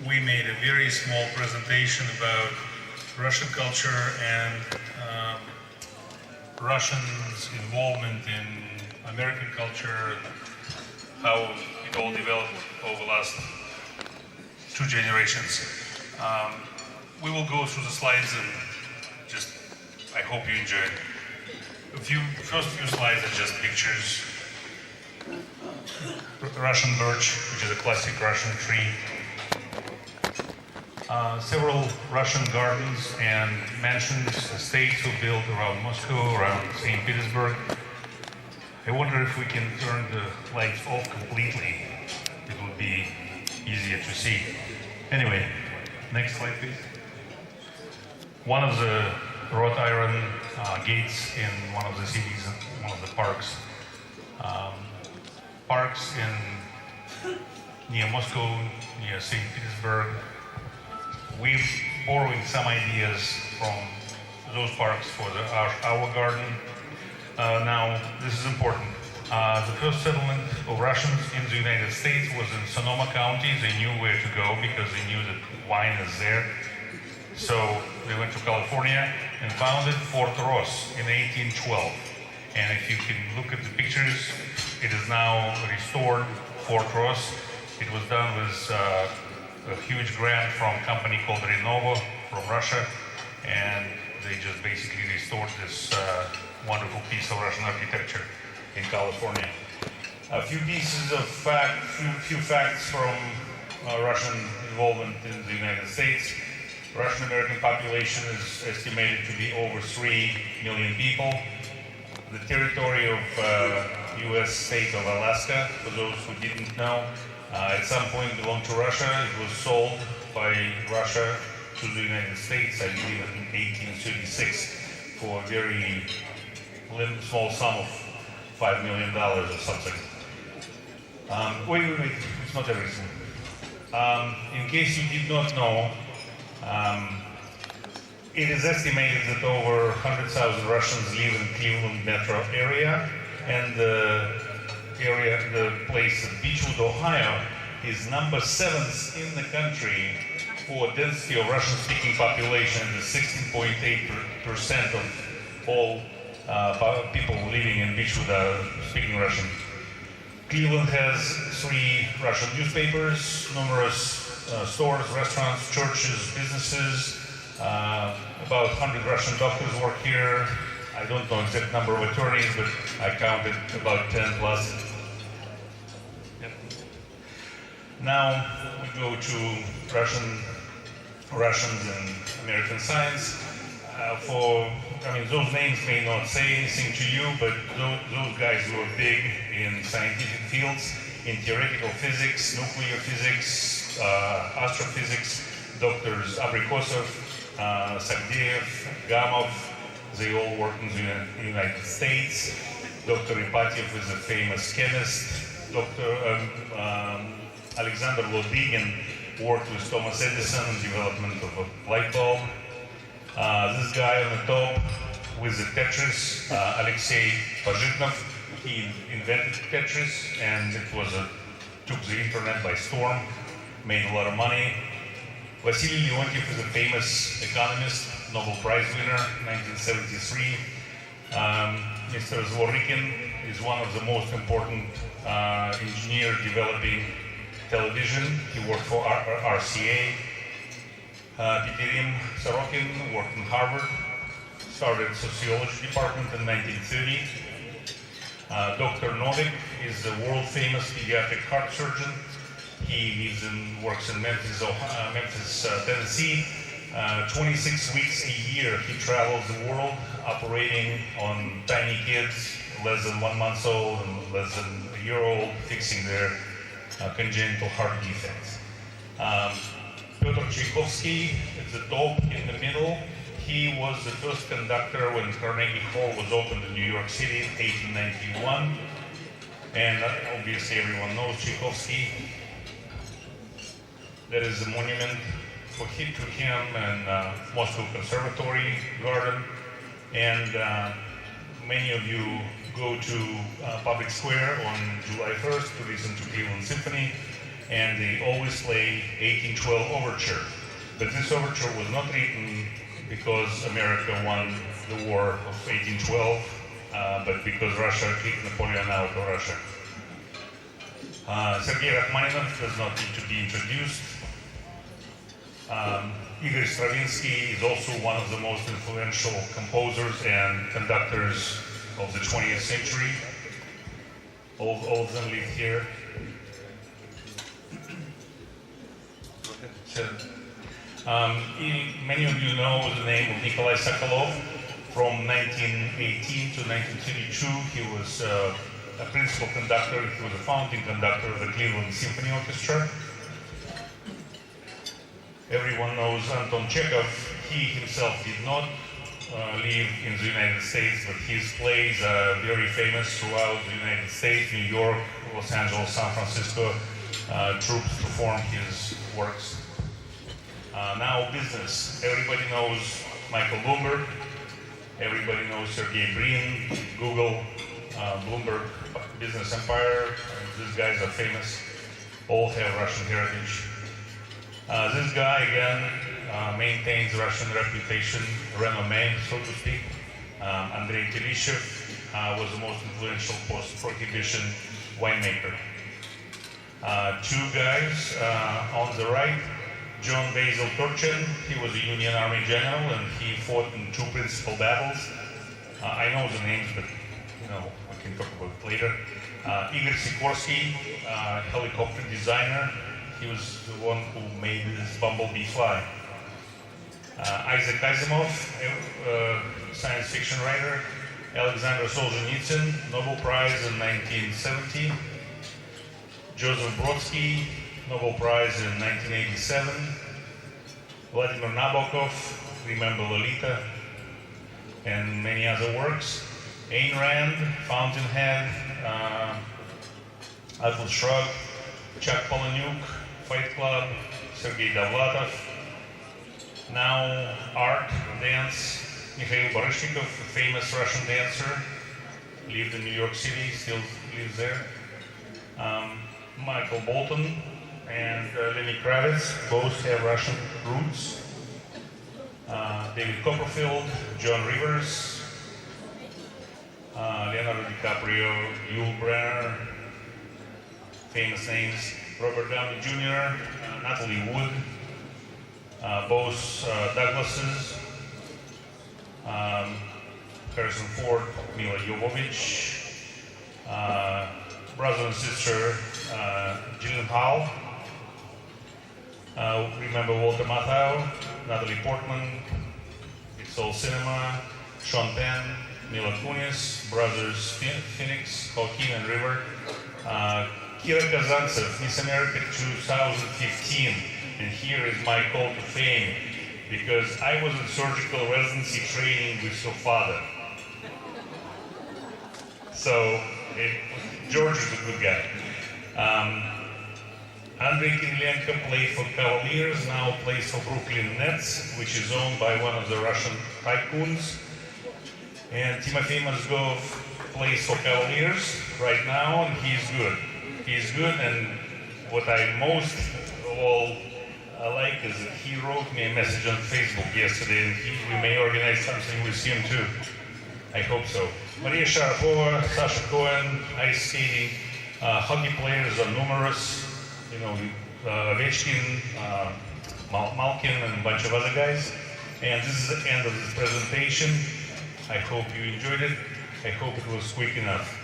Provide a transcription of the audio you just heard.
we made a very small presentation about Russian culture and Russians' involvement in American culture, how it all developed over the last 2 generations. We will go through the slides and just, I hope you enjoy it. First few slides are just pictures. Russian birch, which is a classic Russian tree. Several Russian gardens and mansions, estates were built around Moscow, around St. Petersburg. I wonder if we can turn the lights off completely. It would be easier to see. Anyway, next slide, please. One of the wrought iron gates in one of the cities, one of the parks. Parks near Moscow, near St. Petersburg. We're borrowing some ideas from those parks for our garden. Now, this is important. The first settlement of Russians in the United States was in Sonoma County. They knew where to go because they knew that wine is there. So they went to California and founded Fort Ross in 1812. And if you can look at the pictures, it is now restored Fort Ross. It was done with a huge grant from a company called Renovo from Russia, and they just basically restored this wonderful piece of Russian architecture in California. A few pieces of few facts from Russian involvement in the United States. Russian-American population is estimated to be over 3 million people. The territory of U.S. state of Alaska, for those who didn't know, at some point belonged to Russia. It was sold by Russia to the United States, I believe in 1836, for a very small sum of $5 million or something. Wait, it's not everything. In case you did not know, it is estimated that over 100,000 Russians live in Cleveland metro area, and the place Beechwood, Ohio, is number 7th in the country for density of Russian-speaking population. The 16.8% of all people living in Beechwood are speaking Russian. Cleveland has 3 Russian newspapers, numerous stores, restaurants, churches, businesses. About 100 Russian doctors work here. I don't know exact number of attorneys, but I counted about 10 plus. Yep. Now we go to Russians and American science. Those names may not say anything to you, but those guys were big in scientific fields, in theoretical physics, nuclear physics, astrophysics. Doctors Abrikosov, Sagdeev, Gamov, they all work in the United States. Dr. Ipatiev is a famous chemist. Dr. Alexander Lodygin worked with Thomas Edison in development of a light bulb. This guy on the top with the Tetris, Alexei Pajitnov, he invented Tetris, and it took the internet by storm, made a lot of money. Vasily Leontiev is a famous economist, Nobel Prize winner, 1973. Mr. Zworykin is one of the most important engineers developing television. He worked for RCA. Pitirim Sorokin worked in Harvard, started sociology department in 1930. Dr. Novik is the world-famous pediatric heart surgeon. He works in Memphis, Tennessee. 26 weeks a year he travels the world operating on tiny kids, less than 1 month old and less than a year old, fixing their congenital heart defects. Pyotr Tchaikovsky at the top in the middle. He was the first conductor when Carnegie Hall was opened in New York City in 1891. And obviously everyone knows Tchaikovsky. There is a monument to him in Moscow Conservatory Garden. And many of you go to Public Square on July 1st to listen to Cleveland Symphony. and they always play 1812 Overture. But this overture was not written because America won the war of 1812, but because Russia kicked Napoleon out of Russia. Sergei Rachmaninov does not need to be introduced. Igor Stravinsky is also one of the most influential composers and conductors of the 20th century. All of them live here. Many of you know the name of Nikolai Sokolov. From 1918 to 1932, he was a principal conductor. He was a founding conductor of the Cleveland Symphony Orchestra. Everyone knows Anton Chekhov. He himself did not live in the United States, but his plays are very famous throughout the United States, New York, Los Angeles, San Francisco. Troops perform his works. Now business. Everybody knows Michael Bloomberg. Everybody knows Sergey Brin, Google, Bloomberg Business Empire. These guys are famous. All have Russian heritage. This guy, again, maintains Russian reputation, renommee, so to speak. Andrei Telishev was the most influential post-prohibition winemaker. Two guys on the right, John Basil Turchin. He was a Union Army general, and he fought in two principal battles. I know the names, but we can talk about it later. Igor Sikorsky, helicopter designer. He was the one who made this bumblebee fly. Isaac Asimov, science fiction writer. Alexander Solzhenitsyn, Nobel Prize in 1970. Joseph Brodsky, Nobel Prize in 1987. Vladimir Nabokov, Remember Lolita, and many other works. Ayn Rand, Fountainhead, Atlas Shrugged, Chuck Palahniuk, Fight Club, Sergei Dovlatov. Now art, dance, Mikhail Baryshnikov, a famous Russian dancer, lived in New York City, still lives there. Michael Bolton and Lenny Kravitz, both have Russian roots. David Copperfield, John Rivers, Leonardo DiCaprio, Yul Brynner, famous names. Robert Downey Jr., Natalie Wood, both Douglases, Harrison Ford, Mila Jovovich, brother and sister Gyllenhaal. Remember Walter Matthau, Natalie Portman, It's All Cinema, Sean Penn, Mila Kunis, brothers Phoenix, Joaquin and River. Kira Kazantsev, Miss America 2015, and here is my call to fame, because I was in surgical residency training with your father. So, George is a good guy. Andrei Kirilenko played for Cavaliers, now plays for Brooklyn Nets, which is owned by one of the Russian tycoons. And Timofey Mozgov plays for Cavaliers right now, and he's good. He's good, and what I most of all like is that he wrote me a message on Facebook yesterday, and we may organize something with him too. I hope so. Maria Sharapova, Sasha Cohen, ice skating, hockey players are numerous. Ovechkin, Malkin, and a bunch of other guys. And this is the end of this presentation. I hope you enjoyed it. I hope it was quick enough.